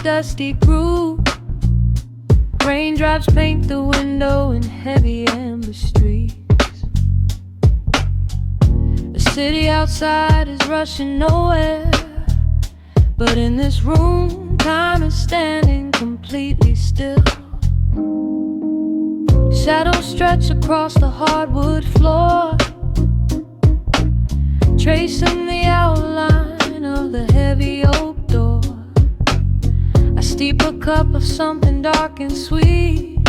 dusty groove. Raindrops paint the window in heavy amber streaks. The city outside is rushing nowhere, but in this room, time is standing completely still. Shadows stretch across the hardwood floor, tracing the outline of the heavy oak door. I steep a cup of something dark and sweet,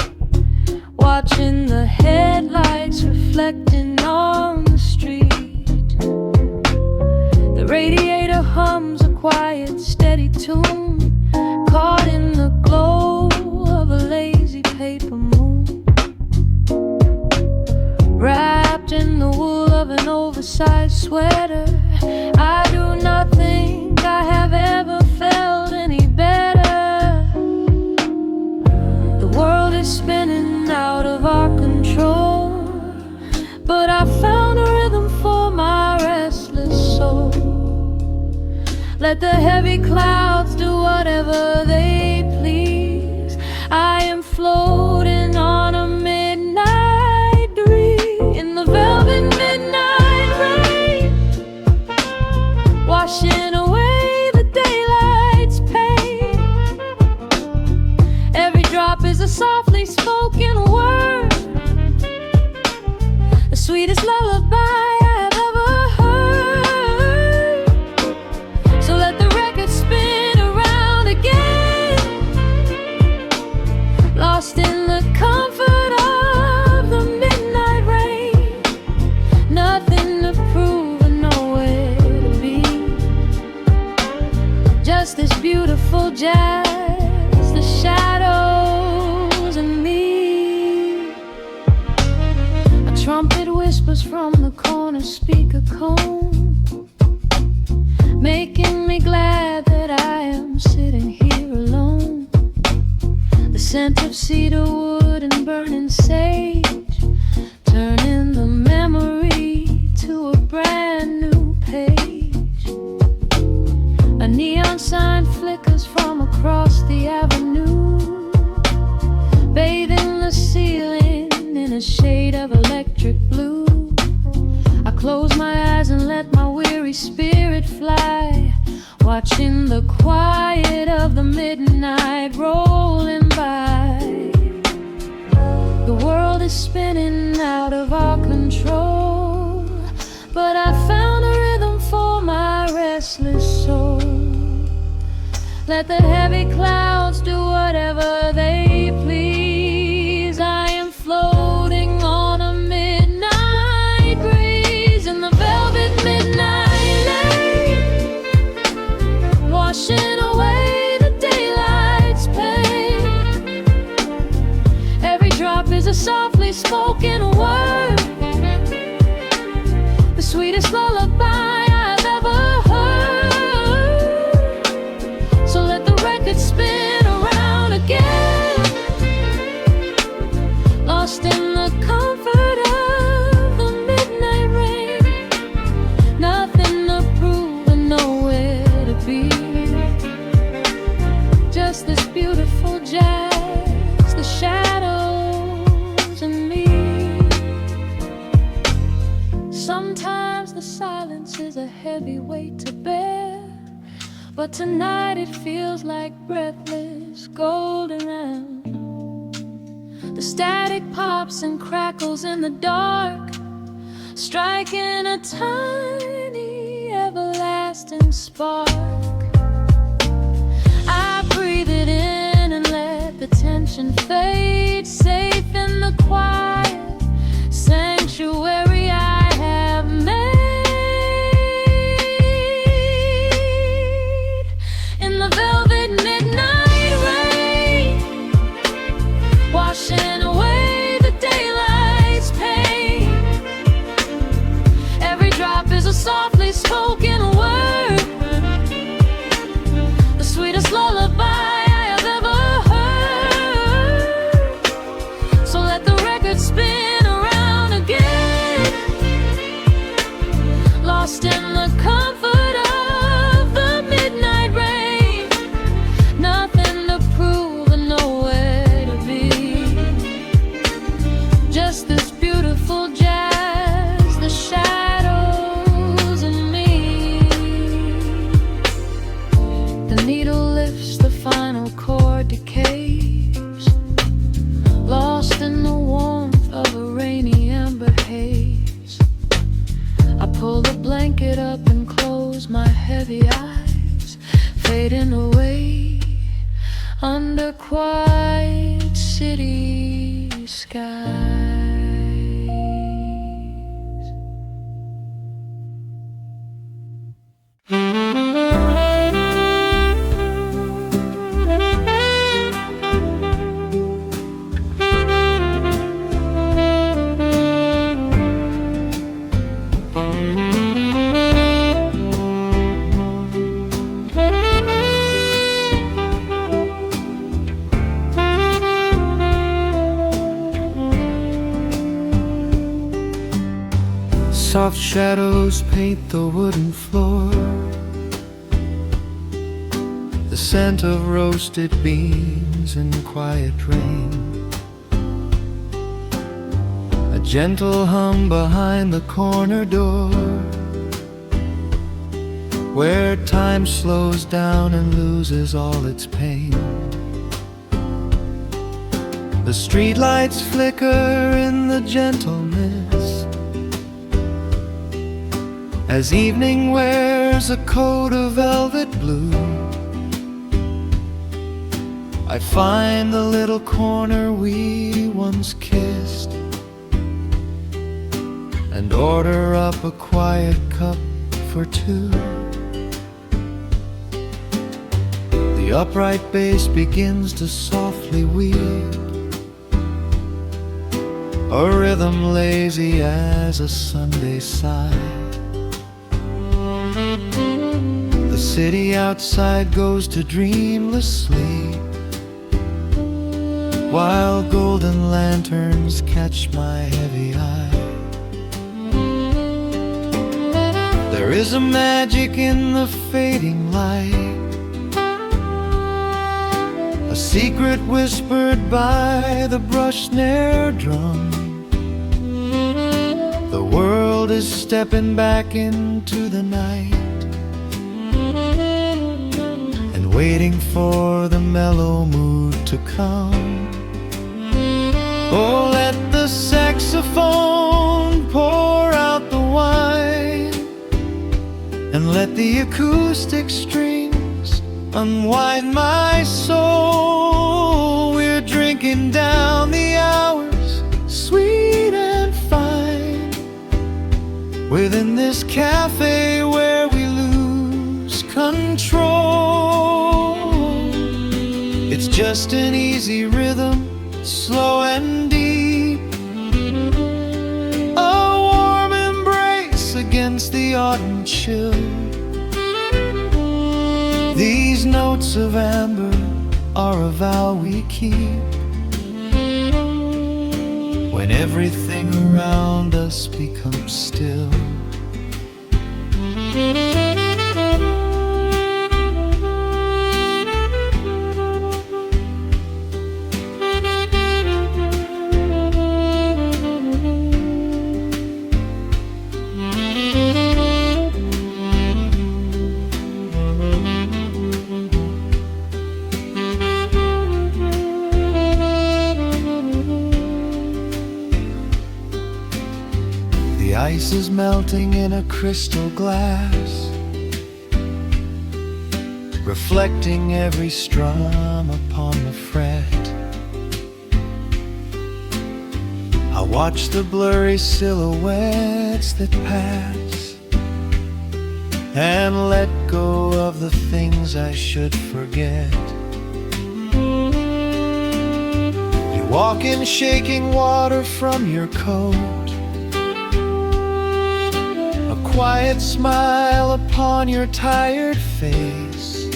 watching the headlights reflecting on the street. The radiator hums a quiet, steady tune, caught in the glow of a lazy paper moon. Wrapped in the wool of an oversized sweater, I do not think I have ever felt any better. The world is spinning out of our control, but I found a rhythm for my restless soul. Let the heavy clouds do whatever they please. I am floating on a midnight breeze in the velvet midnight rain, washing away the daylight's pain. Every drop is a softly spoken word, the sweetest lullaby I have ever heard. So let the record spin around again, lost in the comfort of the midnight rain. Nothing to prove and nowhere to be, just this beautiful jazz, the shadows and me. A trumpet whispers from the corner speaker cone, making me glad that I am sitting here alone. The scent of cedar wood and burning sage, turning the memory to a brand new page. A neon sign flickers from across the avenue, bathing the ceiling in a shade of electric blue. I close my eyes and let my weary spirit fly, watching the quiet of the midnight rolling by. The world is spinning out of our control, but I found a rhythm for my restless soul. Let the heavy clouds do whatever they please. I am floating on a midnight breeze in the velvet midnight lane, washing away the daylight's pain. Every drop is a softly spoken word, the sweetest lullaby I've ever heard. So let the record spin around again, lost in the comfort of the midnight rain. Nothing to prove and nowhere to be, just this beautiful jazz, the shadows and me. Sometimes the silence is a heavy weight to bear, but tonight it feels like breathless golden round. The static pops and crackles in the dark, striking a tiny everlasting spark. I breathe it in and let the tension fade, safe in the quiet sanctuary I have made. In the velvet midnight rain, washing away the daylight's pain. Every drop is a softly spoken word, the sweetest lullaby I have ever heard. So let the record spin blanket up and close my heavy eyes, fading away under quiet city skies. Soft shadows paint the wooden floor, the scent of roasted beans and quiet rain, a gentle hum behind the corner door, where time slows down and loses all its pain. The streetlights flicker in the gentle mist, as evening wears a coat of velvet blue. I find the little corner we once kissed, and order up a quiet cup for two. The upright bass begins to softly weave, a rhythm lazy as a Sunday sigh. The city outside goes to dreamless sleep, while golden lanterns catch my heavy eye. There is a magic in the fading light, a secret whispered by the brush snare drum. The world is stepping back into the night, waiting for the mellow mood to come. Oh, let the saxophone pour out the wine, and let the acoustic strings unwind my soul. We're drinking down the hours, sweet and fine, within this cafe where we lose control. It's just an easy rhythm, slow and deep, a warm embrace against the autumn chill. These notes of amber are a vow we keep, when everything around us becomes still. The ice is melting in a crystal glass, reflecting every strum upon the fret. I watch the blurry silhouettes that pass, and let go of the things I should forget. You walk in shaking water from your coat, quiet smile upon your tired face.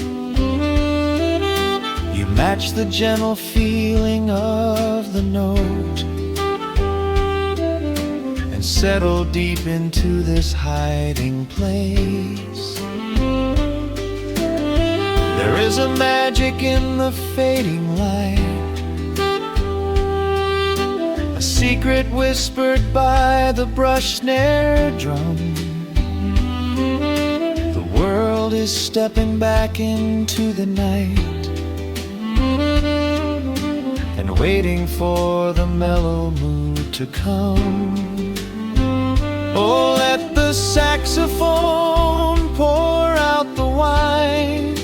You match the gentle feeling of the note, and settle deep into this hiding place. There is a magic in the fading light, a secret whispered by the brush snare drum. The world is stepping back into the night, and waiting for the mellow mood to come. Oh, let the sax saxophone pour out the wine,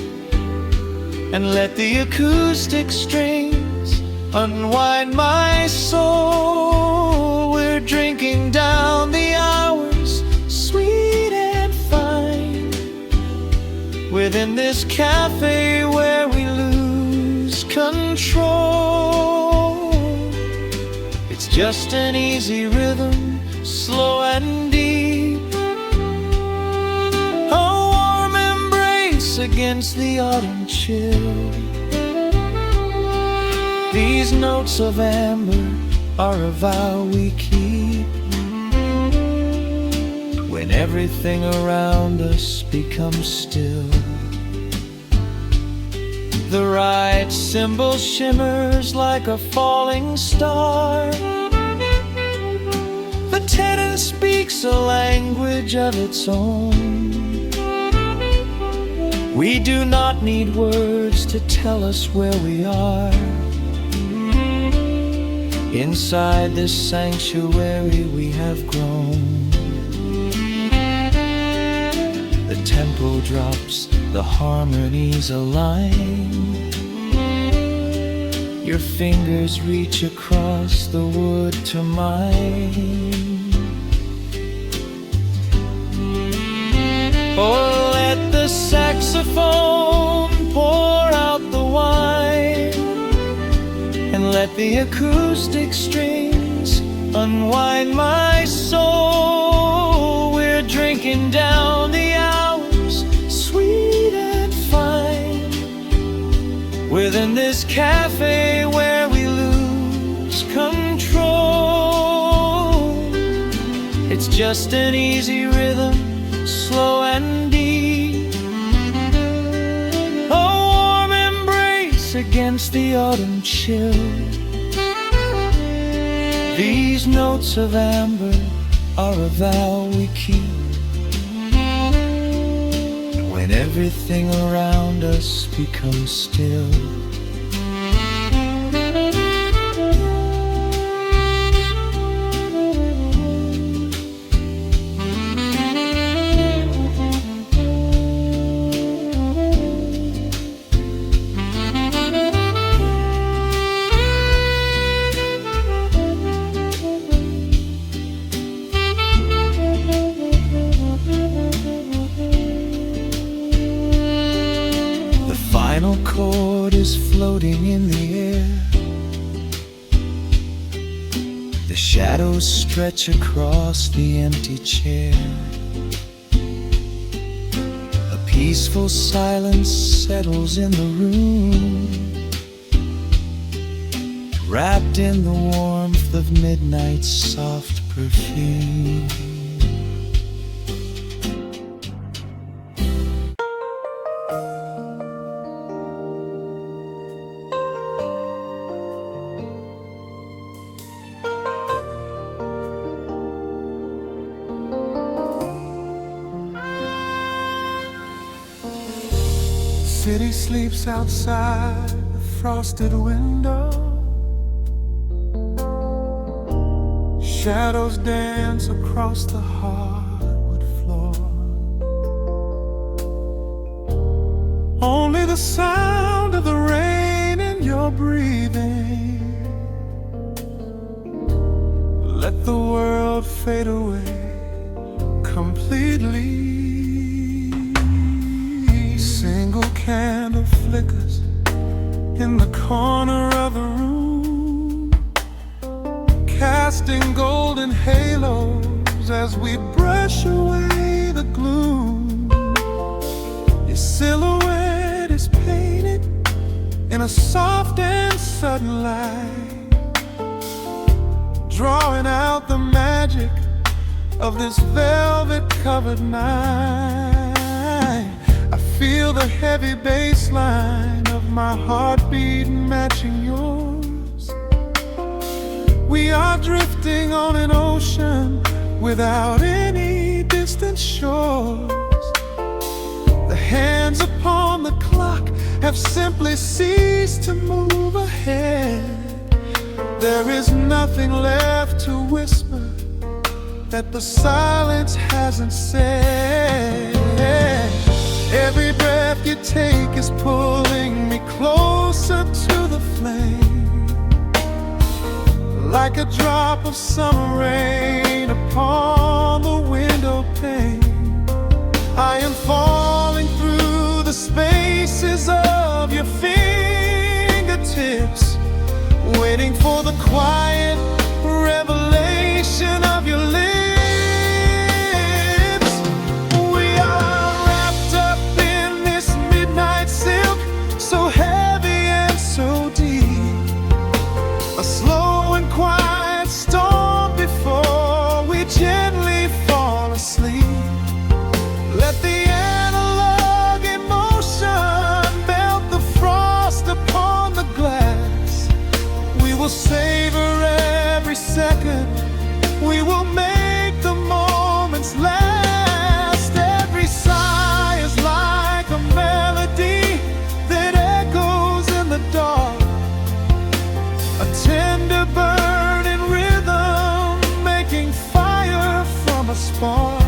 and let the acoustic strings unwind my soul. We're drinking down the hours, sweet and fine, within this cafe where we lose control. It's just an easy rhythm, slow and deep, a warm embrace against the autumn chill. These notes of amber are a vow we keep when everything around us becomes still. The right cymbal shimmers like a falling star. The tenor speaks a language of its own. We do not need words to tell us where we are. Inside this sanctuary we have grown. The tempo drops, the harmonies align. Your fingers reach across the wood to mine. Oh, let the saxophone pour out the wine, and let the acoustic strings unwind my soul. We're drinking down the hours, sweet and fine, within this cafe where we lose control. It's just an easy rhythm, slow and deep, a warm embrace against the autumn chill. These notes of amber are a vow we keep when everything around us becomes still. The final chord is floating in the air. The shadows stretch across the empty chair. A peaceful silence settles in the room, wrapped in the warmth of midnight's soft perfume. City sleeps outside the frosted window. Shadows dance across the hardwood floor. Only the sound of the rain in your breathing. Let the world fade away completely. Single candle flickers in the corner of the room, casting golden halos as we brush away the gloom. Your silhouette is painted in a soft and sudden light, drawing out the magic of this velvet-covered night. I feel the heavy bass line of my heartbeat matching yours. We are drifting on an ocean without any distant shores. The hands upon the clock have simply ceased to move ahead. There is nothing left to whisper, that the silence hasn't said. Every breath you take is pulling me closer to the flame, like a drop of summer rain upon the window pane. I am falling through the spaces of your fingertips, waiting for the quiet revelation of your lips. We are wrapped up in this midnight silk, so heavy and so deep, a slow and quiet storm before we gently fall asleep. Let the analog emotion melt the frost upon the glass. We will savor every second, we will make the moments last. Every sigh is like a melody that echoes in the dark, a tender burning rhythm making fire from a spark.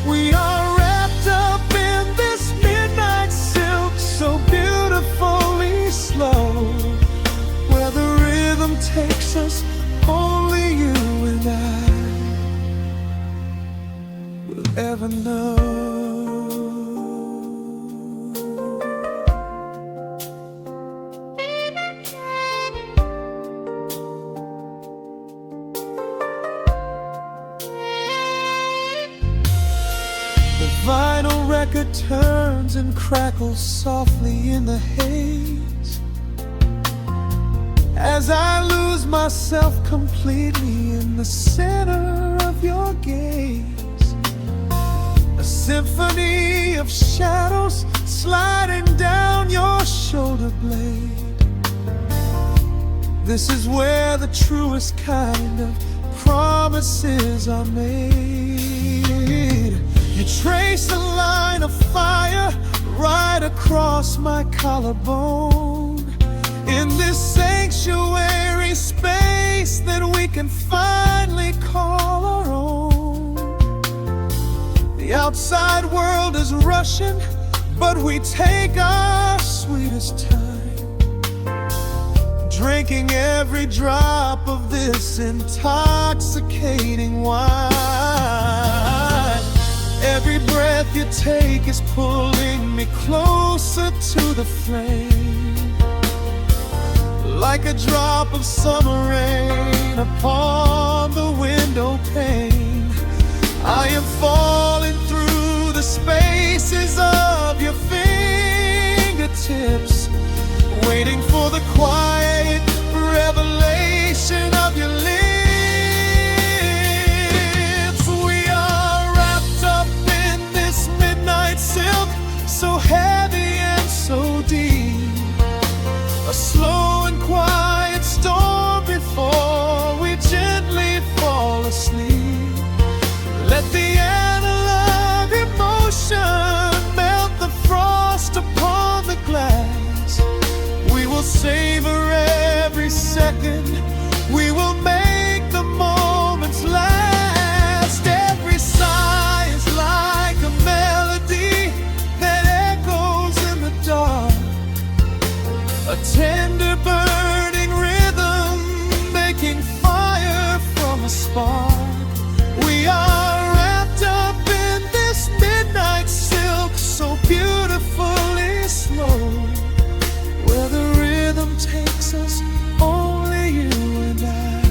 We are wrapped up in this midnight silk, so beautifully slow, where the rhythm takes us, only you and I will ever know. The vinyl record turns and crackles softly in the haze, as I lose myself completely in the center of your gaze. A symphony of shadows sliding down your shoulder blade. This is where the truest kind of promises are made. You trace a line of fire right across my collarbone, in this sanctuary space that we can finally call our own. The outside world is rushing, but we take our sweetest time, drinking every drop of this intoxicating wine. Every breath you take is pulling me closer to the flame, like a drop of summer rain upon the window pane. I am falling through the spaces of your fingertips, waiting for the quiet revelation of your lips. We are wrapped up in this midnight silk, so heavy and so deep, a slow and quiet storm before we gently fall asleep. Let the analog emotion melt the frost upon the glass. We will savor every second, we will make the moments last. Every sigh is like a melody that echoes in the dark, a tender burning rhythm making fire from a spark. We are wrapped up in this midnight silk, so beautifully slow, where the rhythm takes us, only you and I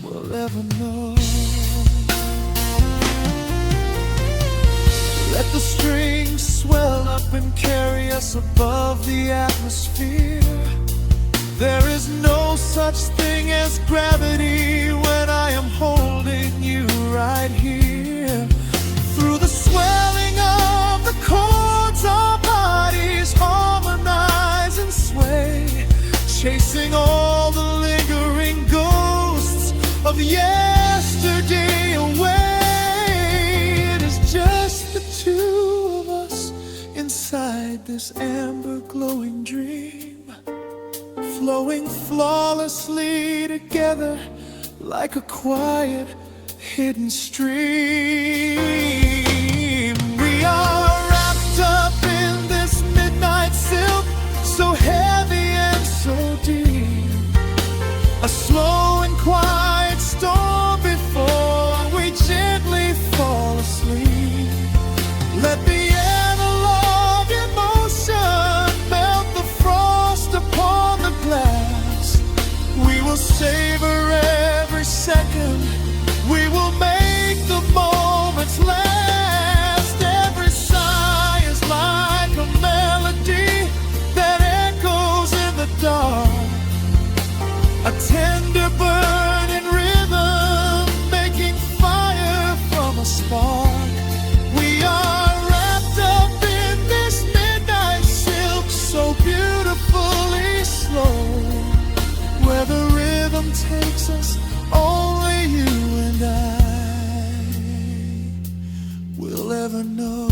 will ever know. Let the strings swell up and carry us above the atmosphere. There is no such thing as gravity when I am holding you right here. Through the swelling of the chords, our bodies harmonize and sway, chasing all the lingering ghosts of yesterday away. It is just the two of us inside this amber glowing dream, flowing flawlessly together like a quiet hidden stream. We are wrapped up in this midnight silk, so heavy and so deep. A slow and quiet storm before we gently fall asleep. Let the analog emotion melt the frost upon the glass. We will savor every second. We will make the moments last. Every sigh is like a melody that echoes in the dark. A tender burning rhythm making fire from a spark. We are wrapped up in this midnight silk, so beautifully slow. Where the rhythm takes us, only you and I will ever know.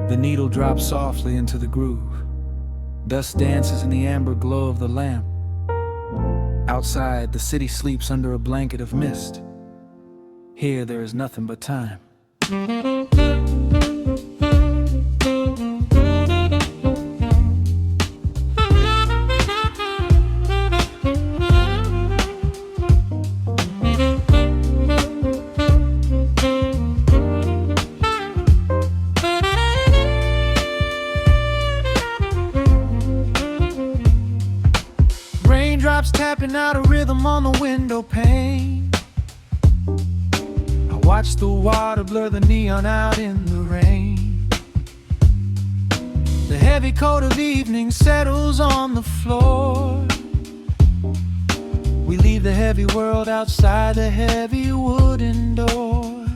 The needle drops softly into the groove. Dust dances in the amber glow of the lamp. Outside, the city sleeps under a blanket of mist. Here, there is nothing but time. Raindrops tapping out a rhythm on the window pane. I watch the water blur the neon out in the rain. The heavy coat of evening settles on the floor. We leave the heavy world outside the heavy wooden door.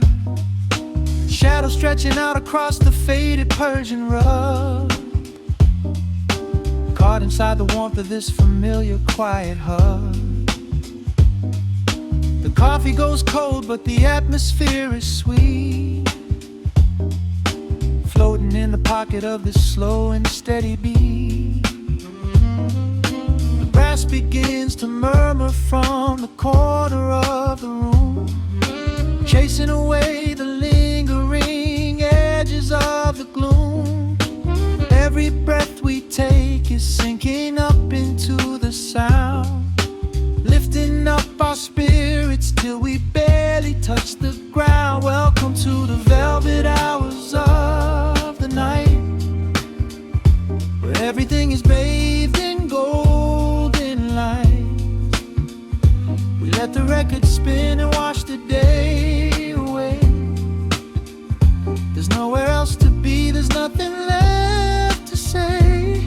Shadows stretching out across the faded Persian rug. Caught inside the warmth of this familiar quiet hug. The coffee goes cold, but the atmosphere is sweet. Floating in the pocket of this slow and steady beat. The grass begins to murmur from the corner of the room, chasing away the lingering edges of the gloom. Every breath we take is sinking up into the sound, lifting up our spirits till we barely touch the ground. Welcome to the velvet hours of the night, where everything is bathed in golden light. We let the record spin and wash the day away. There's nowhere else to be, there's nothing left to say.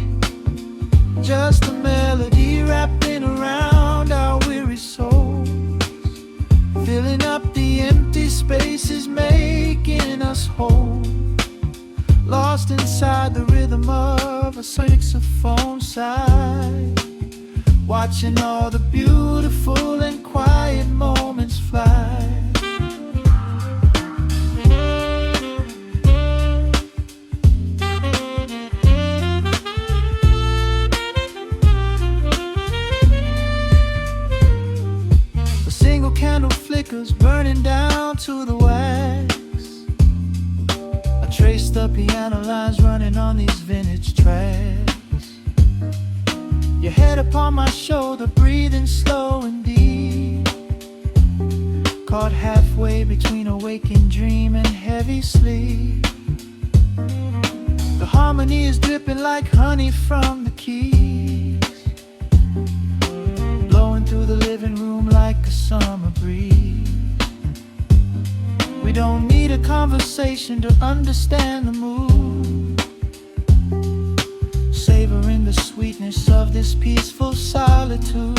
Just a melody wrapping around our weary souls, filling up the empty spaces, making us whole. Lost inside the rhythm of a saxophone sigh, watching all the beautiful and quiet moments fly. Candle flickers burning down to the wax. I trace the piano lines running on these vintage tracks. Your head upon my shoulder, breathing slow and deep, caught halfway between a waking dream and heavy sleep. The harmony is dripping like honey from the keys, blowing through the living room like a summer breeze. We don't need a conversation to understand the mood, savoring the sweetness of this peaceful solitude.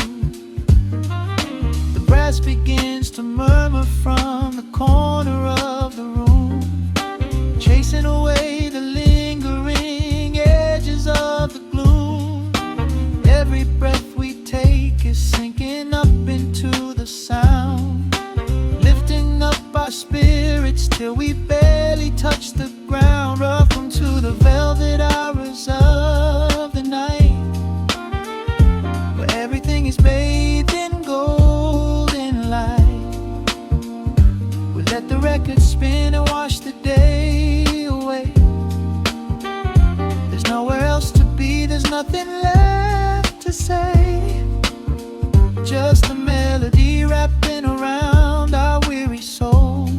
The brass begins to murmur from the corner of the room, chasing away nothing left to say. Just a melody wrapping around our weary souls,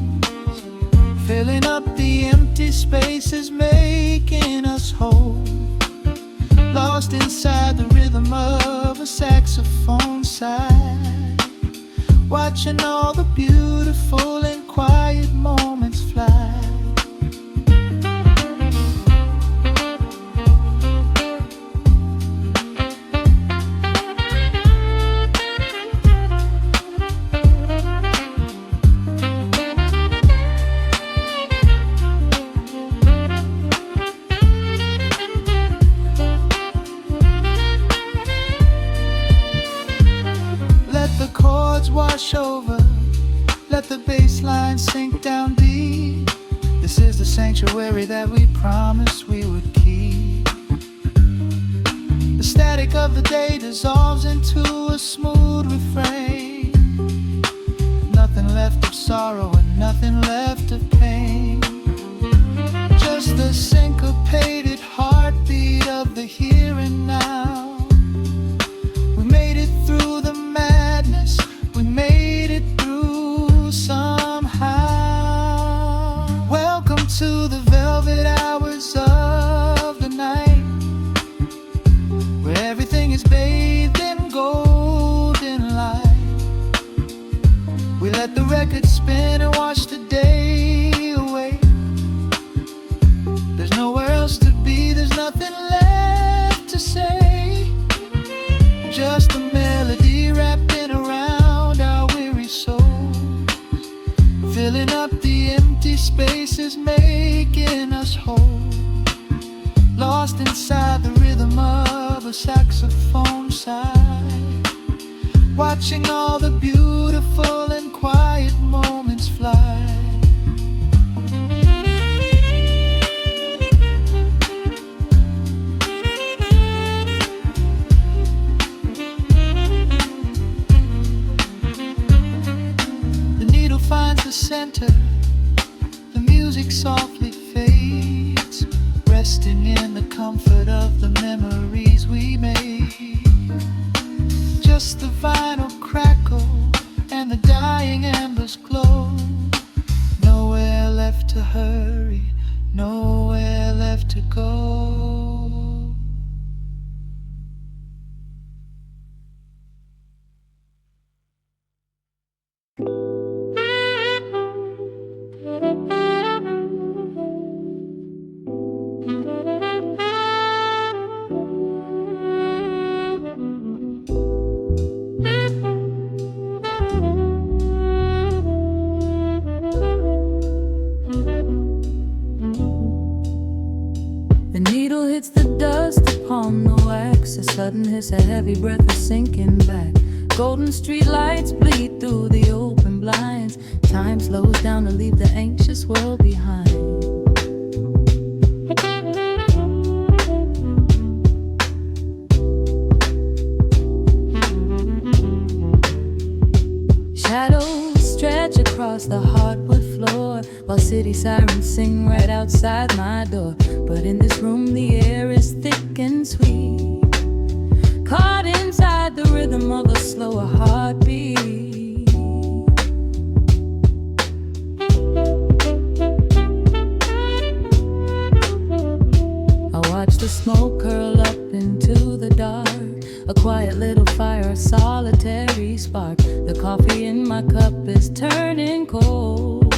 filling up the empty spaces, making us whole. Lost inside the rhythm of a saxophone sigh, watching all the beautiful and quiet moments fly. Wash over, let the bass line sink down deep. This is the sanctuary that we promised we would keep. The static of the day dissolves into a smooth refrain. Nothing left of sorrow and nothing left of pain. Just the syncopated heartbeat of the here and now. We made it through the madness, we made it through somehow. Welcome to the velvet hours of the night, where everything is bathed in golden light. We let the record spin and watch the day away. There's nowhere else to be, there's nothing left to say. Just a melody wrapping around our weary souls, filling up the empty spaces, making us whole. Lost inside the rhythm of a saxophone sigh, watching all the beautiful and quiet moments fly. Finds the center, the music softly fades, resting in the comfort of the memories we made. Just the vinyl crackle and the dying embers glow. Nowhere left to hurry, nowhere left to go. A sudden hiss, a heavy breath, a sinking back. Golden street lights bleed through the open blinds. Time slows down to leave the anxious world behind. Shadows stretch across the hardwood floor, while city sirens sing right outside my door. But in this room the air is thick and sweet, caught inside the rhythm of a slower heartbeat. I watch the smoke curl up into the dark, a quiet little fire, a solitary spark. The coffee in my cup is turning cold,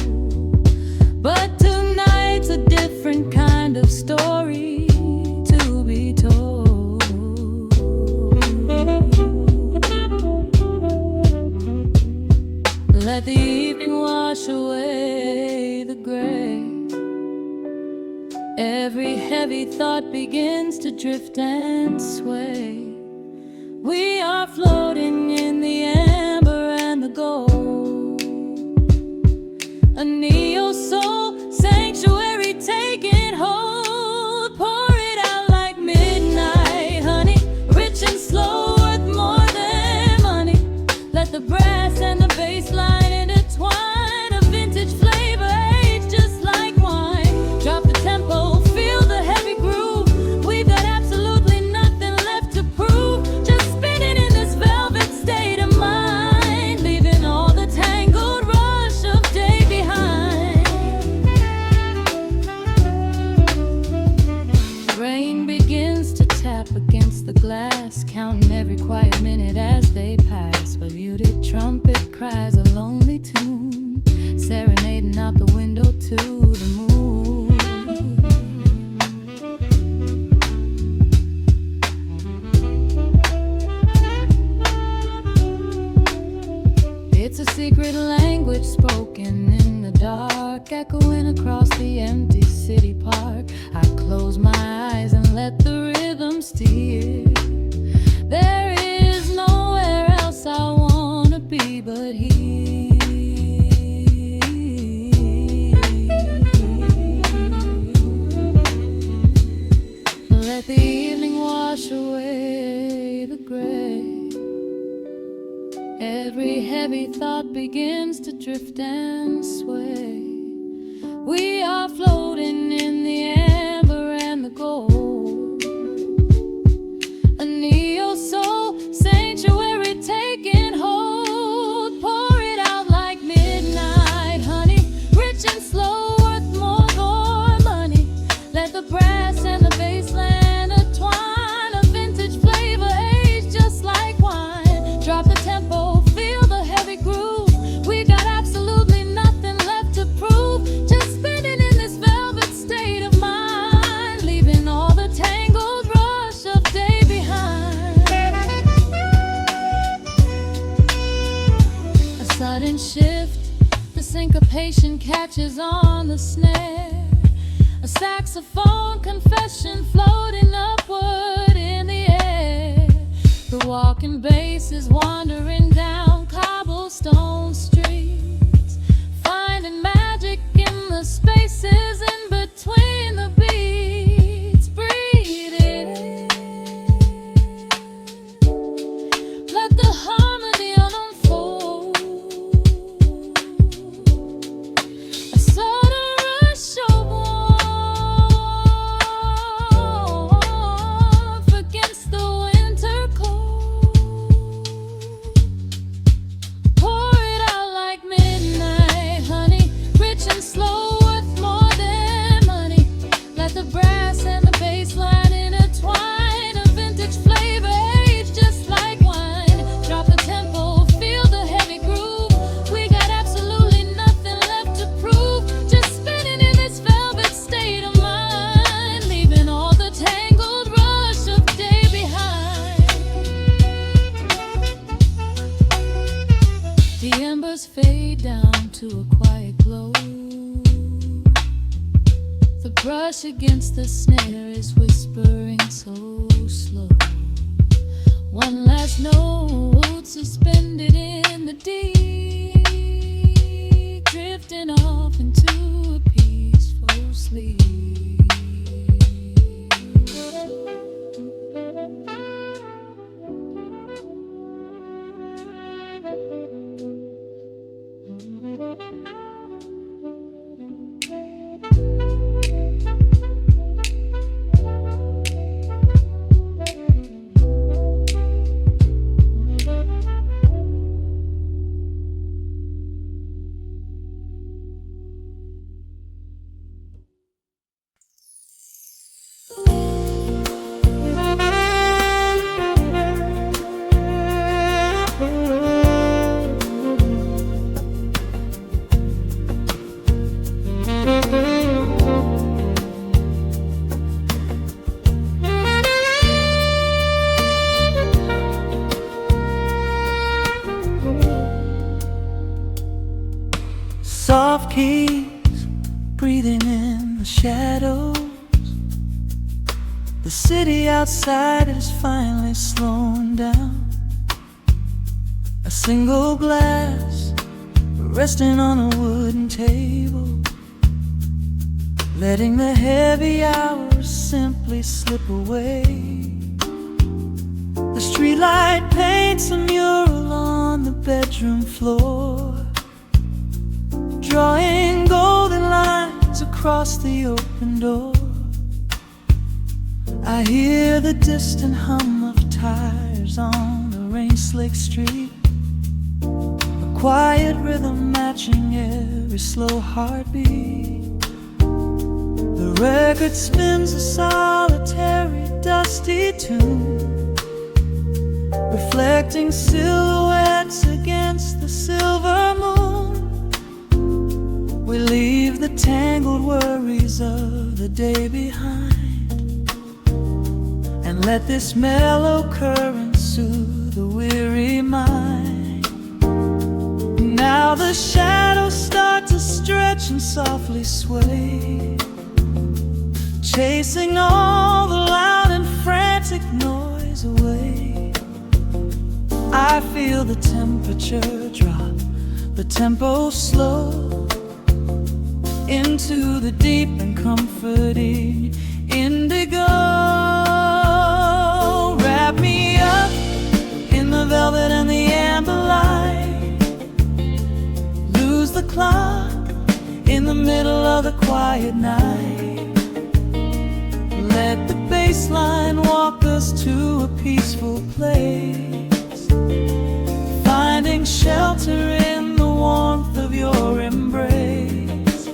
but tonight's a different kind of story to be told. Let the evening wash away the gray. Every heavy thought begins to drift and sway. We are floating in the amber and the gold, a neo-soul sanctuary taking hold. Pour it out like midnight honey, rich and slow, worth more than money. Let the brass and the bass line intertwine, a vintage flavor aged just like wine. Drop the tempo, feel the heavy groove. We've got absolutely nothing on every quiet minute as they pass. A muted trumpet cries a lonely tune, serenading out the window to the moon. It's a secret language spoken in the dark, echoing across the empty city park. I close my eyes and let the rhythm steer. There is nowhere else I wanna be but here. Let the evening wash away the gray. Every heavy thought begins to drift and sway. We are floating in the amber and the gold, a neo-soul sanctuary taking hold. Pour it out like midnight honey, rich and slow, worth more money. Let the brass and the bassline entwine, a vintage flavor aged just like wine. Drop the tempo, feel the heavy groove. We got absolutely nothing left to prove, just spinning in this velvet state of mind, leaving all the tangled rush of day behind. A sudden shift, the syncopation catches on the snare. A saxophone confession floating upward in the air. The walking bass is wandering down cobblestone streets, finding magic in the spaces in between the beats. Breathe it in, let the harmony unfold. A sudden rush of warmth against the winter cold. Pour it out like midnight honey, rich and slow, worth more than money. Let the brass and the bassline intertwine, a vintage flavor aged just like wine. Drop the tempo, feel the heavy groove. We got absolutely nothing left to prove, just spinning in this velvet state of mind, leaving all the tangled rush of day behind. The embers fade down to a quiet glow. The brush against the snare is whispering so slow. One last note suspended in the deep, drifting off into a peaceful sleep. Soft keys breathing in the shadows. The city outside is finally slowing down. A single glass resting on a wooden table, letting the heavy hours simply slip away. The streetlight paints a mural on the bedroom floor, drawing golden lines across the open door. I hear the distant hum of tires on the rain-slicked street, a quiet rhythm matching every slow heartbeat. The record spins a solitary, dusty tune, reflecting silhouettes against the silver moon. We leave the tangled worries of the day behind and let this mellow current soothe the weary mind. Now the shadows start to stretch and softly sway, chasing all the loud and frantic noise away. I feel the temperature drop, the tempo slow, into the deep and comforting indigo. Wrap me up in the velvet and the amber light. Lose the clock in the middle of the quiet night. Let the bass line walk us to a peaceful place, finding shelter in the warmth of your embrace.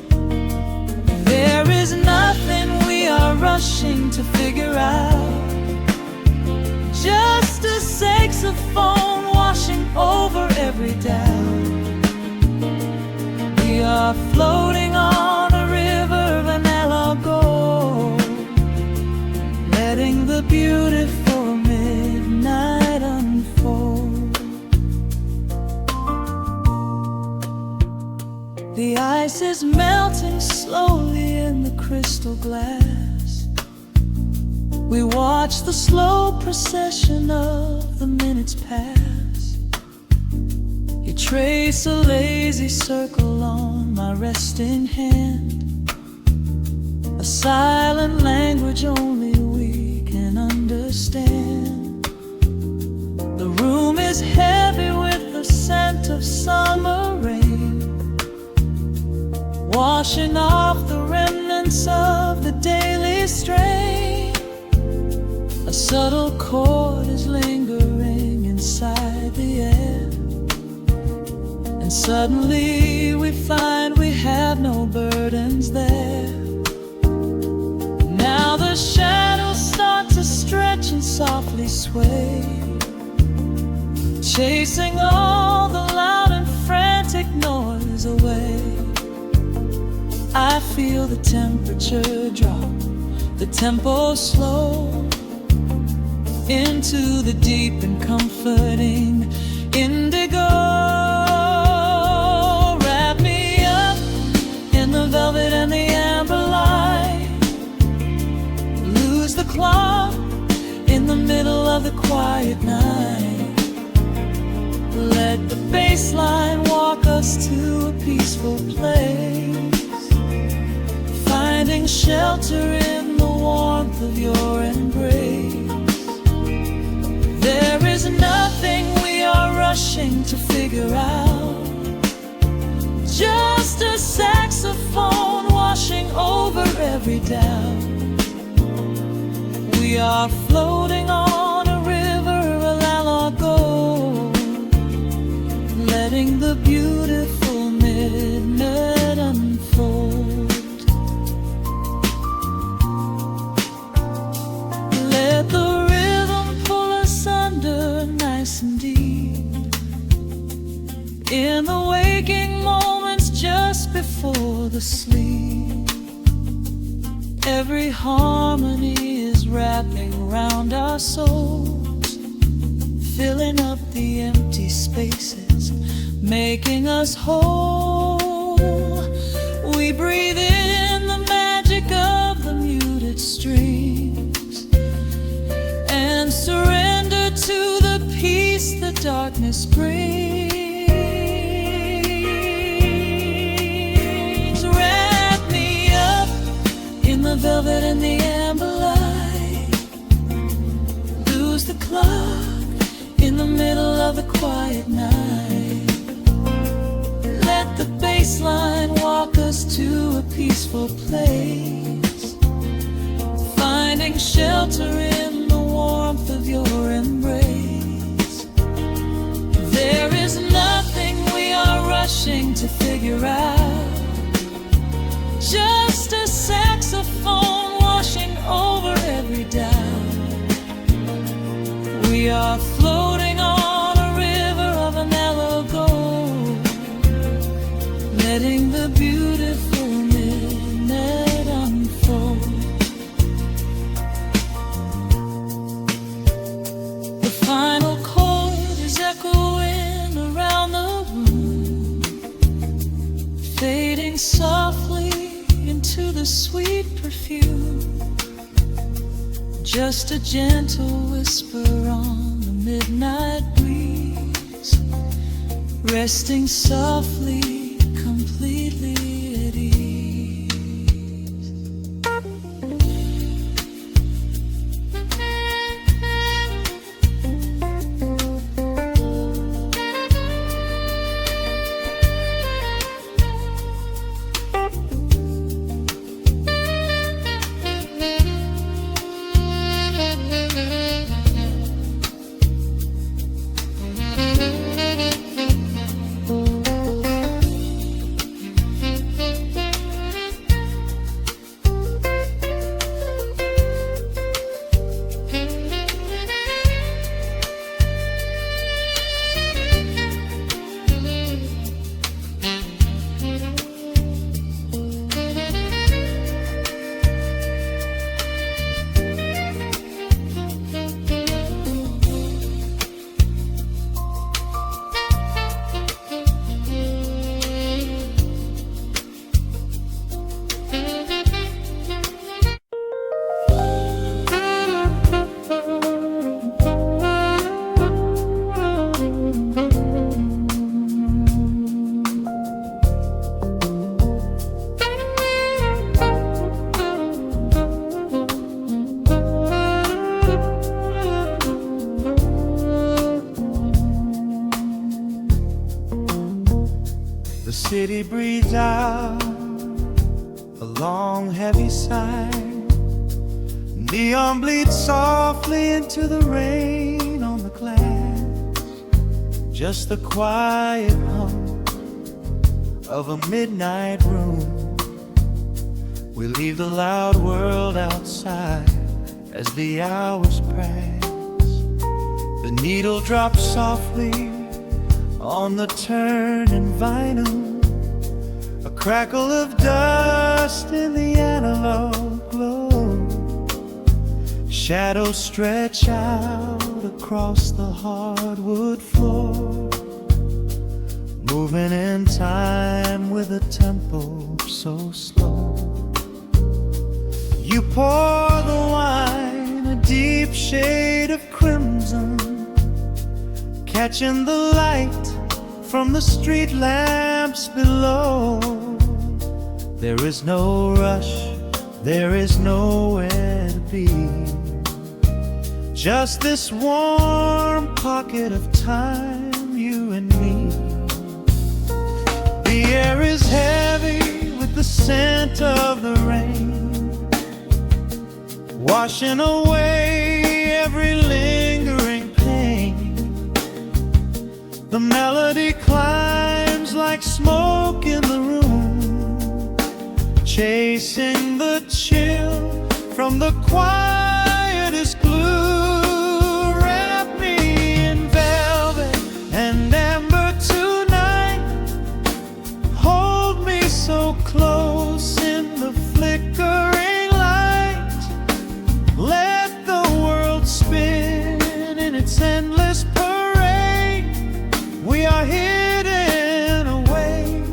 There is nothing we are rushing to figure out, just a saxophone washing over every doubt. We are floating on a river, vanilla gold, letting the beautiful midnight unfold. The ice is melting slowly in the crystal glass. We watch the slow procession of the minutes pass. You trace a lazy circle on my resting hand, a silent language only we can understand. The room is heavy with the scent of summer rain, washing off the remnants of the daily strain. A subtle chord is lingering inside the air, and suddenly we find we have no burdens there. Now the shadows start to stretch and softly sway, chasing all the loud and frantic noise away. I feel the temperature drop, the tempo slow, into the deep and comforting indigo. Wrap me up in the velvet and the amber light. Lose the clock in the middle of the quiet night. Let the bass line walk us to a peaceful place, finding shelter in the warmth of your embrace. There is nothing we are rushing to figure out, just a saxophone washing over every doubt. We are floating on a river, a la gold, letting the beautiful midnight unfold. Let the rhythm pull us under nice and deep, in the waking moments just before the sleep. Every harmony is wrapping around our souls, filling up the empty spaces, making us whole. We breathe in the magic of the muted strings and surrender to the peace the darkness brings. Wrap me up in the velvet and the amber light. Lose the clock in the middle of the quiet night. Let the bass line walk us to a peaceful place, finding shelter in the warmth of your embrace. There is nothing we are rushing to figure out, just a saxophone washing over every doubt. We are floating on letting the beautiful midnight unfold. The final chord is echoing around the room, fading softly into the sweet perfume. Just a gentle whisper on the midnight breeze, resting softly, completely at ease. The city breathes out a long heavy sigh. Neon bleeds softly into the rain on the glass. Just the quiet hum of a midnight room. We leave the loud world outside as the hours pass. The needle drops softly on the turning vinyl. A crackle of dust in the analog glow. Shadows stretch out across the hardwood floor, moving in time with a tempo so slow. You pour the wine, a deep shade of crimson, catching the light from the street lamps below. There is no rush, there is nowhere to be. Just this warm pocket of time, you and me. The air is heavy with the scent of the rain, washing away every lingering pain. The melody climbs like smoke in the room, chasing the chill from the quietest glue. Wrap me in velvet and amber tonight. Hold me so close in the flickering light. Let the world spin in its endless parade. We are hidden away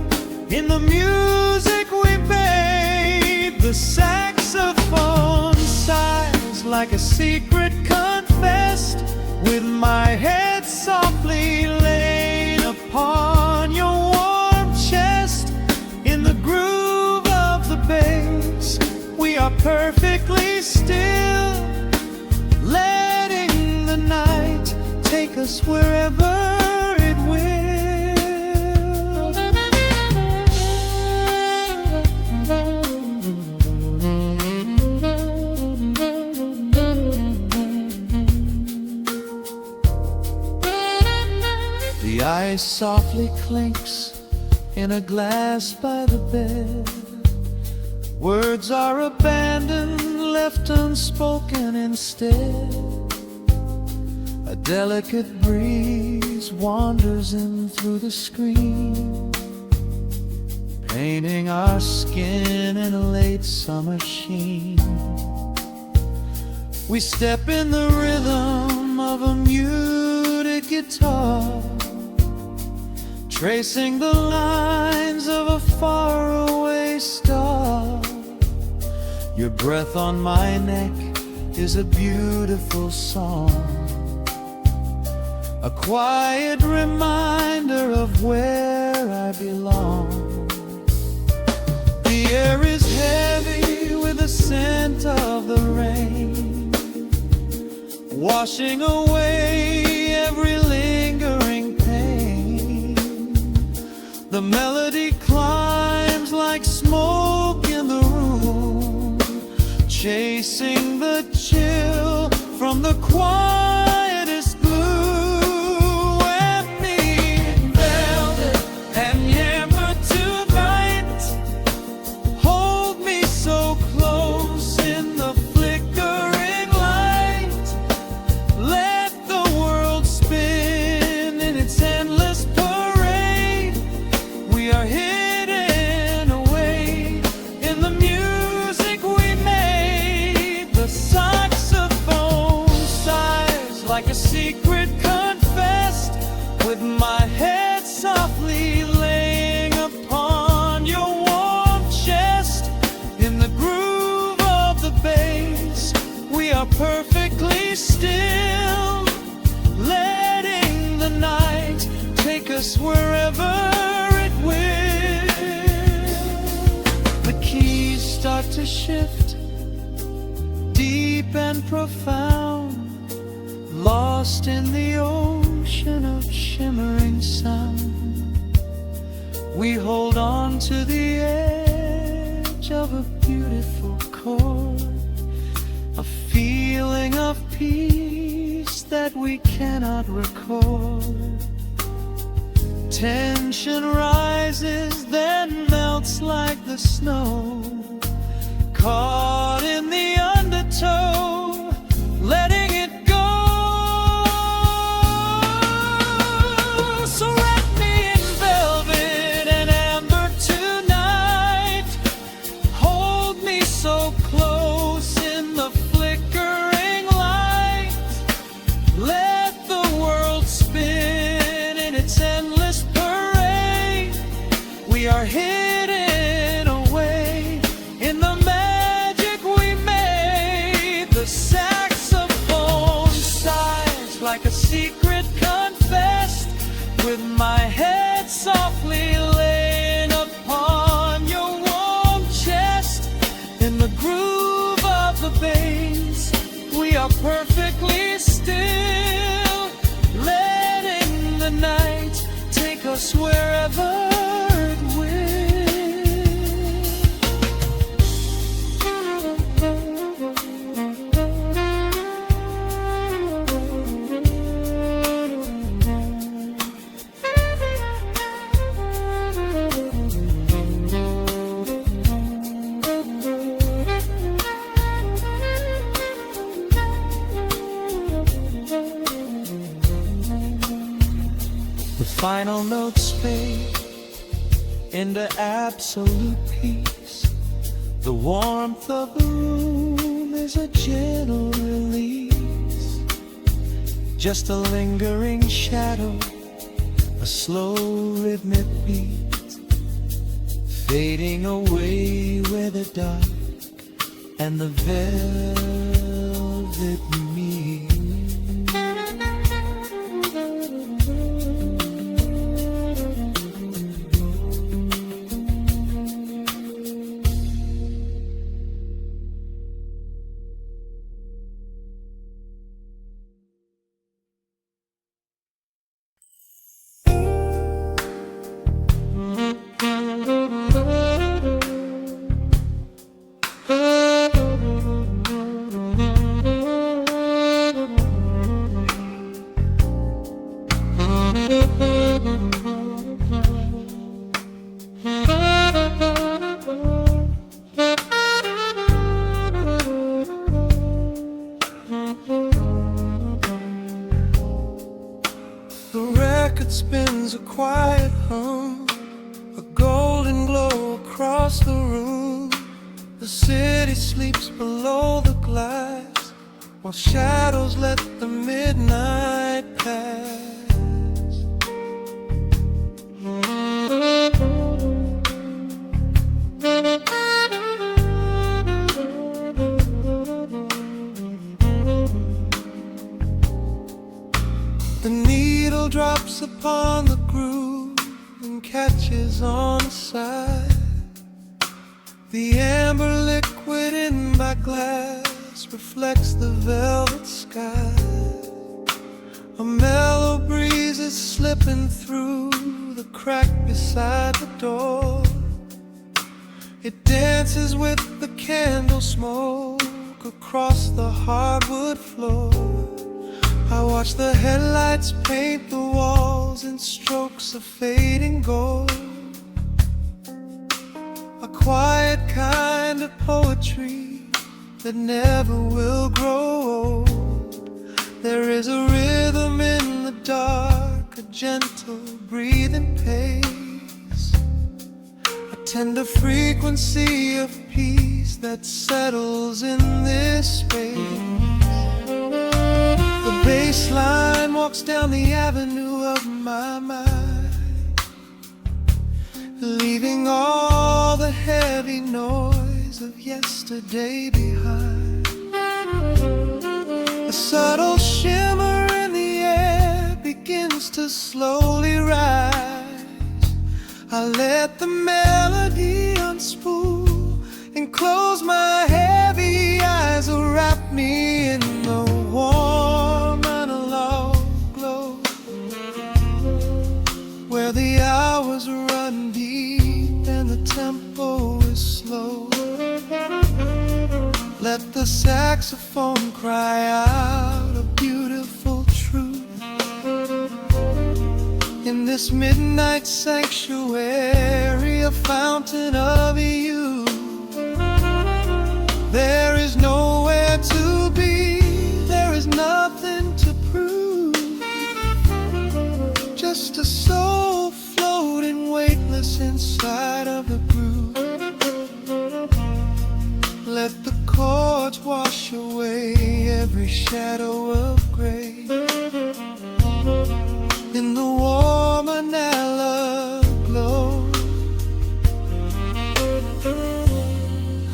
in the music we made. The saxophone sighs like a secret confessed, with my head softly laid upon your warm chest. In the groove of the bass, we are perfectly still, letting the night take us wherever it will. The ice softly clinks in a glass by the bed. Words are abandoned, left unspoken instead. A delicate breeze wanders in through the screen, painting our skin in a late summer sheen. We step in the rhythm of a muted guitar, tracing the lines of a faraway star. Your breath on my neck is a beautiful song, a quiet reminder of where I belong. The air is heavy with the scent of the rain, washing away every lingering pain. The melody climbs like smoke in the room, chasing the chill from the quietest blue. And me in velvet and amber tonight, hold me so close in the flickering light. Let the world spin in its endless parade. We are hidden away in the music we made. The saxophone sighs like a secret confessed, with my head softly laying upon your warm chest. In the groove of the bass, we are perfectly still, letting the night take us wherever it will. The keys start to shift, deep and profound, lost in the ocean of shimmering sound. We hold on to the edge of a beautiful chord, a feeling of peace that we cannot record. Tension rises, then melts like the snow, caught in the undertow, letting it go. So wrap me in velvet and amber tonight, hold me so close in the flickering light. Let the world spin in its endless parade. We are hidden away in the magic we made. The saxophone sighs like a secret confessed, with my head softly laying upon your warm chest. In the groove of the bass, we are perfectly still, letting the night take us wherever it will. The final notes fade into absolute peace. The warmth of the room is a gentle release, just a lingering shadow, a slow rhythmic beat, fading away where the dark and the velvet meet. The record spins a quiet hum, a golden glow across the room. The city sleeps below the glass, while shadows let the midnight pass. The needle drops upon the groove and catches on the side. The amber liquid in my glass reflects the velvet sky. A mellow breeze is slipping through the crack beside the door. It dances with the candle smoke across the hardwood floor. I watch the headlights paint the walls in strokes of fading gold. A quiet kind of poetry that never will grow old. There is a rhythm in the dark, a gentle breathing pace, a tender frequency of peace that settles in this space. The bass line walks down the avenue of my mind, leaving all the heavy noise of yesterday behind. A subtle shimmer in the air begins to slowly rise. I let the melody unspool and close my heavy eyes, will wrap me in the warm analog glow, where the hours run deep and the tempo is slow. Let the saxophone cry out a beautiful truth. In this midnight sanctuary, a fountain of you. There is nowhere to be, there is nothing to prove. Just a soul floating weightless inside of the groove. Let the chords wash away every shadow of gray. In the warm analog glow,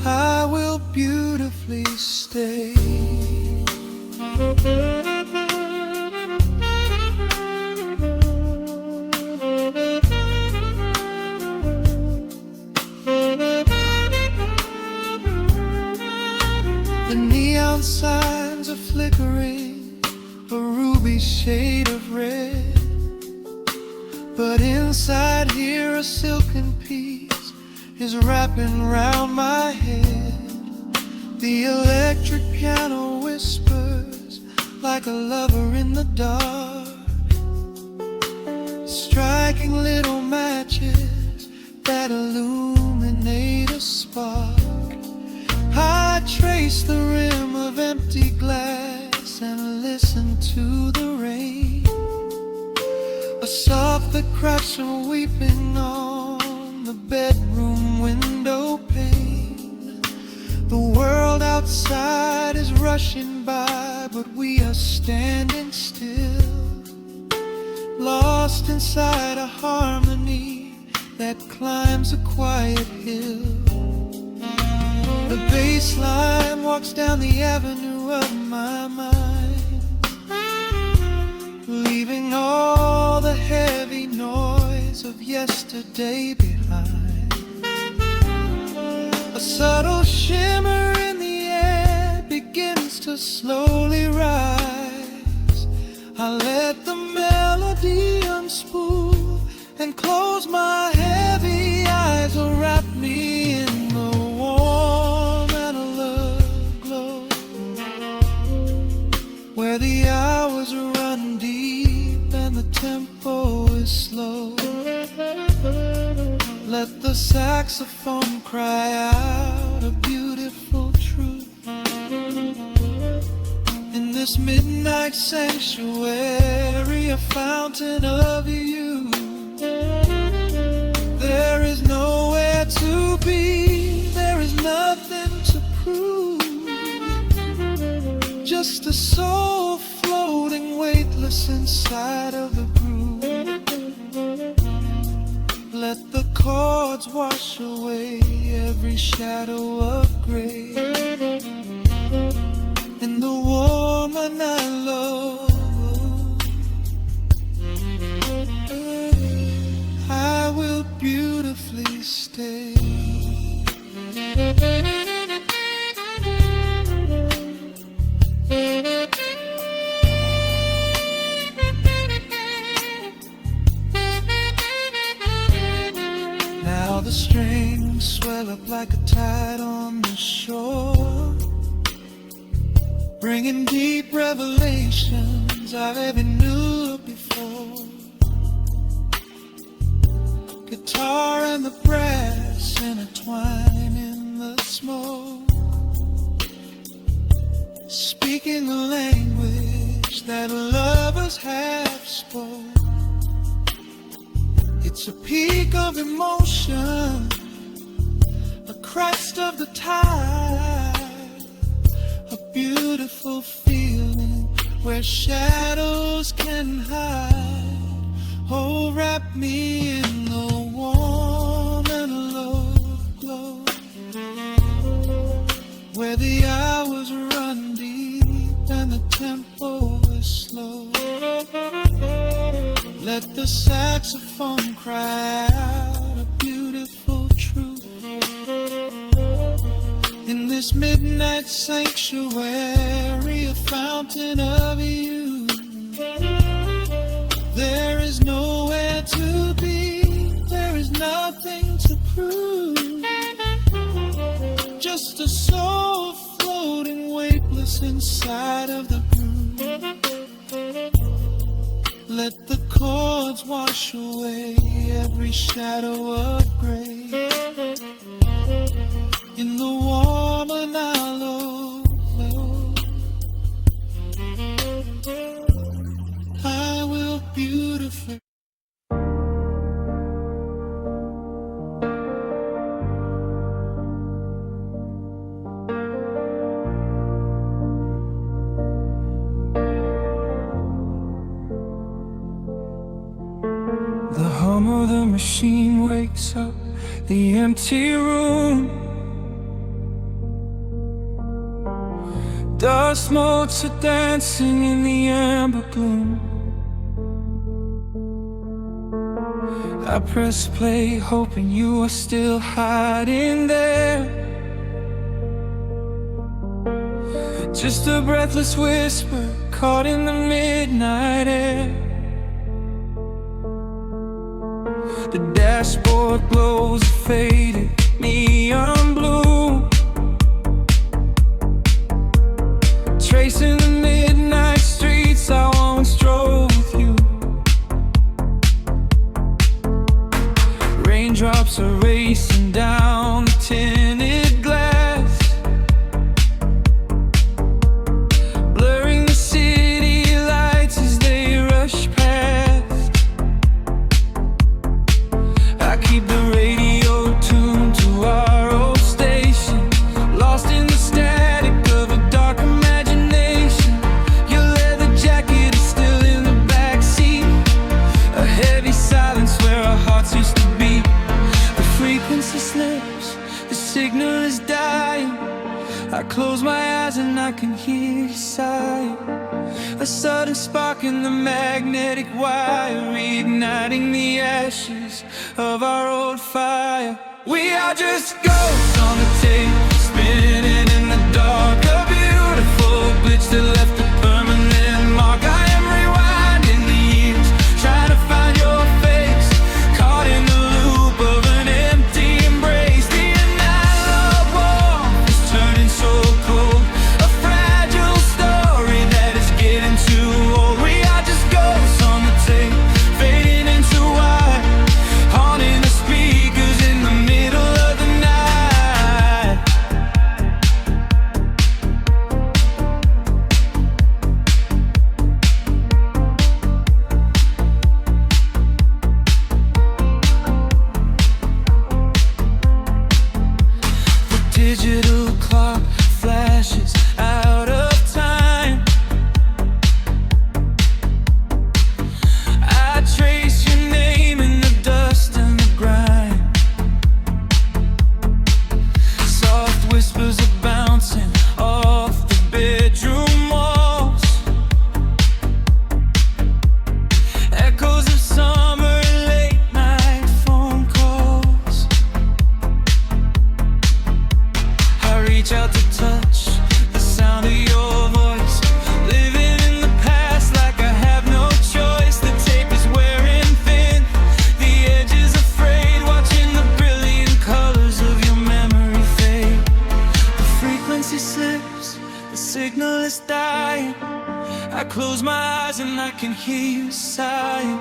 I will beautifully stay. The neon signs are flickering, a ruby shade of red. But inside here a silken peace is wrapping round my head. The electric piano whispers like a lover in the dark, striking little matches that illuminate a spark. I trace the rim of empty glass and listen to the rain, a soft that crash and weeping on the bedroom window pane. The world outside is rushing by, but we are standing still, lost inside a harmony that climbs a quiet hill. The bass line walks down the avenue of my mind, leaving all the heavy noise of yesterday behind. A subtle shimmer in the air begins to slowly rise. I let the melody unspool and close my heavy eyes, will wrap me in the warm analog glow, where the hours run deep and the tempo is slow. Let the saxophone cry out a beautiful truth. In this midnight sanctuary, a fountain of you. There is nowhere to be, prove. Just a soul floating weightless inside of the groove. Let the chords wash away every shadow of gray. In the woman I love, I will beautifully stay. Now the strings swell up like a tide on the shore, bringing deep revelations I've ever knew before. Guitar and the brass intertwine in the smoke, speaking the language that lovers have spoke. It's a peak of emotion, a crest of the tide, a beautiful feeling where shadows can hide. Oh, wrap me in the warm and love glow, where the hours run deep and the tempo is slow. Let the saxophone cry out a beautiful truth. In this midnight sanctuary, a fountain of youth. There is nowhere to be, there is nothing to prove. Just a soul floating weightless inside of the groove. Let the chords wash away every shadow of gray. In the warm and hollow glow, I will beautifully. The hum of the machine wakes up the empty room. Dust motes are dancing in the amber gloom. I press play hoping you are still hiding there. Just a breathless whisper caught in the midnight air. The dashboard glows a faded neon blue, tracing the midnight streets I once drove with you. Raindrops are racing down the tinted glass, blurring the city lights as they rush past. I keep the radio tuned to our old station, lost in the static of a dark imagination. Your leather jacket is still in the backseat, a heavy silence where our hearts used to beat. The frequency slips, the signal is dying. I close my eyes and I can hear you sighing. A sudden spark in the magnetic wire, reigniting the ashes of our old fire. We are just ghosts on the tape, spinning in the dark. A beautiful glitch that left a permanent mark. I am rewinding the years, trying to find your face, caught in the loop of an empty embrace. The analog warmth is turning so cold, a fragile story that is getting too old. We are just ghosts on the tape, fading into white, haunting the speakers in the middle of the night. dying. I close my eyes and I can hear you sighing.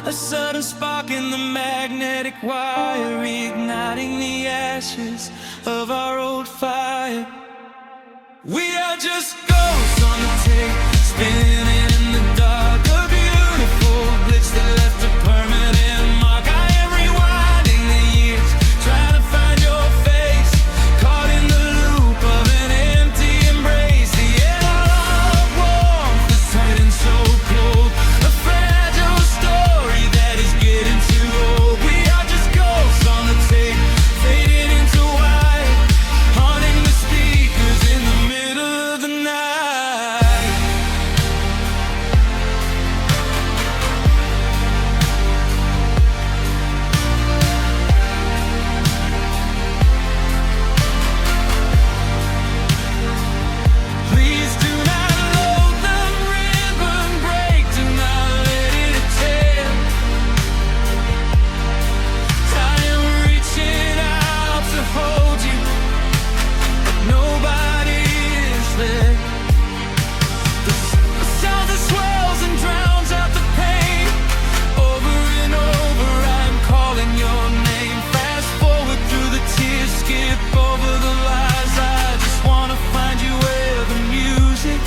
A sudden spark in the magnetic wire, igniting the ashes of our old fire. We are just ghosts on the tape, spinning in the dark. A beautiful glitch that left a permanent mark. I am rewinding the years, trying to find your face, caught in the loop of an empty embrace. The air of warmth is turning so cold, a fragile story that is getting too old. We are just ghosts on the tape, fading into white, haunting the speakers in the middle of the night. Please do not load the ribbon break, do not let it tear. I am reaching out to hold you, but nobody is there. The sound that swells and drowns out the pain. Over and over I'm calling your name. Fast forward through the tears, skip over the lies. I just wanna find you where the music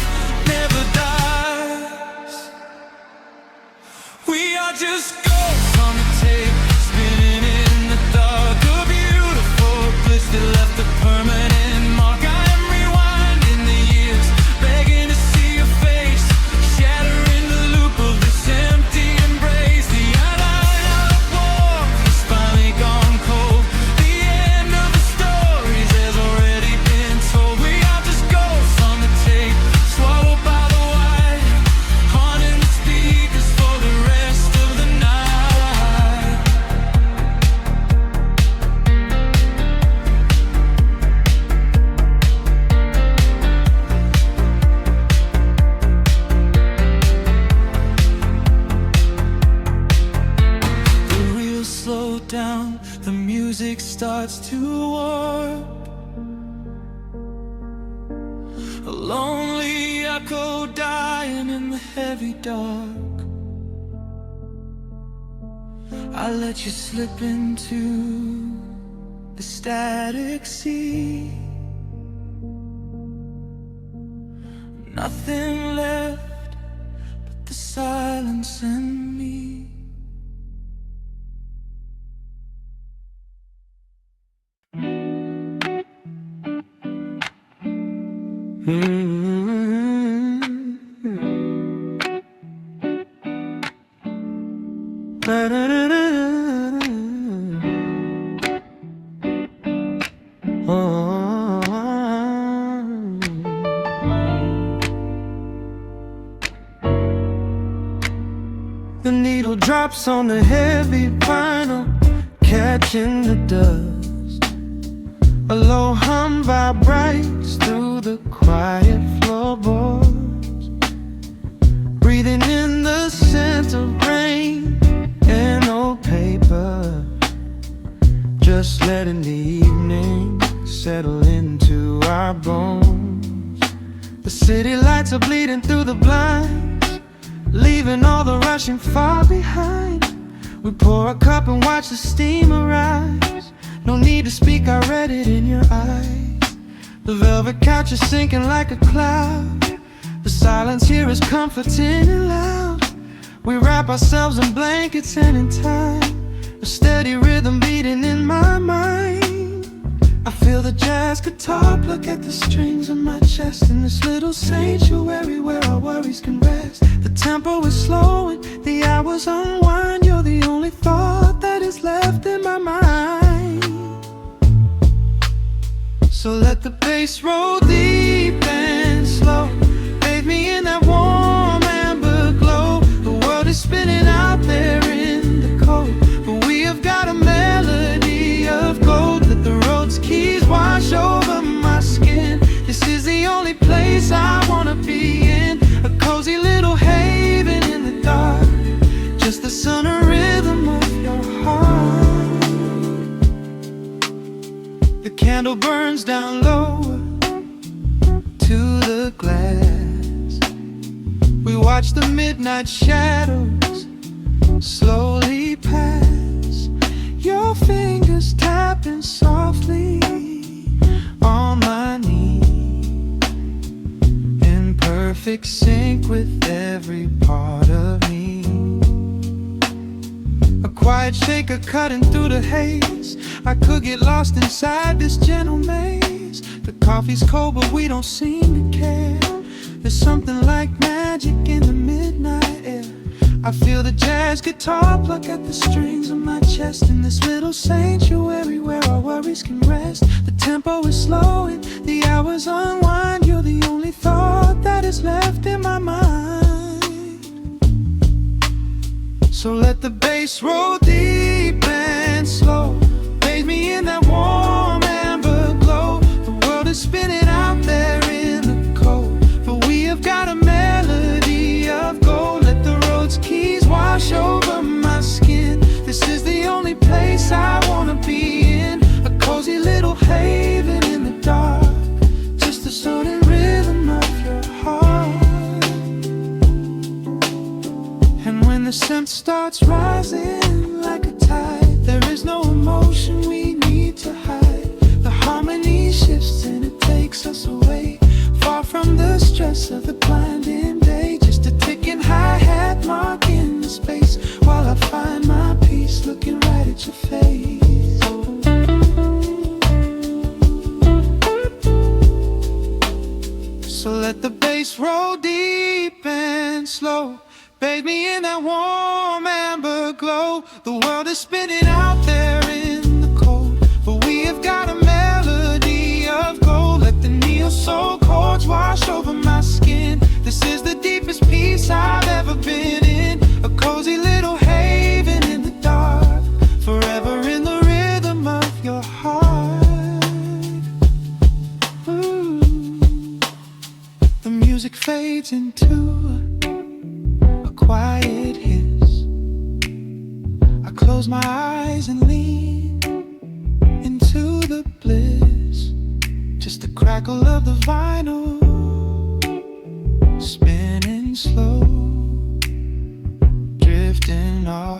never dies. We are just ghosts on the tape, spinning in the dark. A beautiful glitch that left a permanent mark. I am rewinding the years, begging to see your face, shattering the loop of this empty embrace. The line of war has finally gone cold. The end of the stories has already been told. We are just ghosts on the tape, swallowed by the wire, haunting the speakers for the rest of the night. The reels slow down, the music starts to warp. A lonely echo dying in the heavy dark. I let you slip into the static sea. Nothing left but the silence and me. The needle drops on the heavy vinyl, catching the dust. A low hum vibrates through the quiet floorboards, breathing in the scent of rain and old paper. Just letting the evening settle into our bones. The city lights are bleeding through the blinds, leaving all the rushing far behind. We pour a cup and watch the steam arise. No need to speak, I read it in your eyes. The velvet couch is sinking like a cloud. The silence here is comforting and loud. We wrap ourselves in blankets and in time, a steady rhythm beating in my mind. I feel the jazz guitar pluck at the strings of my chest, in this little sanctuary where our worries can rest. The tempo is slowing, the hours unwind. You're the only thought that is left in my mind. So let the bass roll deep and slow, bathe me in that warm amber glow. The world is spinning out there in the cold, but we have got a melody of gold. Let the road's keys wash over my skin. This is the only place I wanna be in, a cozy little haven in the dark, just the sun and rhythm of your heart. The candle burns down low to watch the midnight shadows slowly pass, your fingers tapping softly on my knee, in perfect sync with every part of me. A quiet shaker cutting through the haze, I could get lost inside this gentle maze. The coffee's cold but we don't seem to care. There's something like magic in the midnight air. I feel the jazz guitar pluck at the strings of my chest, in this little sanctuary where our worries can rest. The tempo is slow and the hours unwind. You're the only thought that is left in my mind. So let the bass roll deep and slow, bathe me in that warm amber glow. The world is spinning out there in the cold, but we have got a melody of gold. Let the road's keys wash over my skin. This is the only place I wanna be in, a cozy little haven in the dark, just the sound and rhythm of your heart. And when the scent starts rising like a tide, there is no emotion we need to hide. The harmony shifts and it takes us away, far from the stress of the blinding day. Just a ticking hi-hat marking the space, while I find my peace looking right at your face. So let the bass roll deep and slow, bathe me in that warm amber glow. The world is spinning out there in the cold, but we have got a melody of gold. Let the neo-soul chords wash over my skin. This is the deepest peace I've ever been in, a cozy little haven in the dark, forever in the rhythm of your heart. Ooh. The music fades into a quiet hiss. I close my eyes and lean into the bliss, just the crackle of the vinyl spinning slow, drifting off.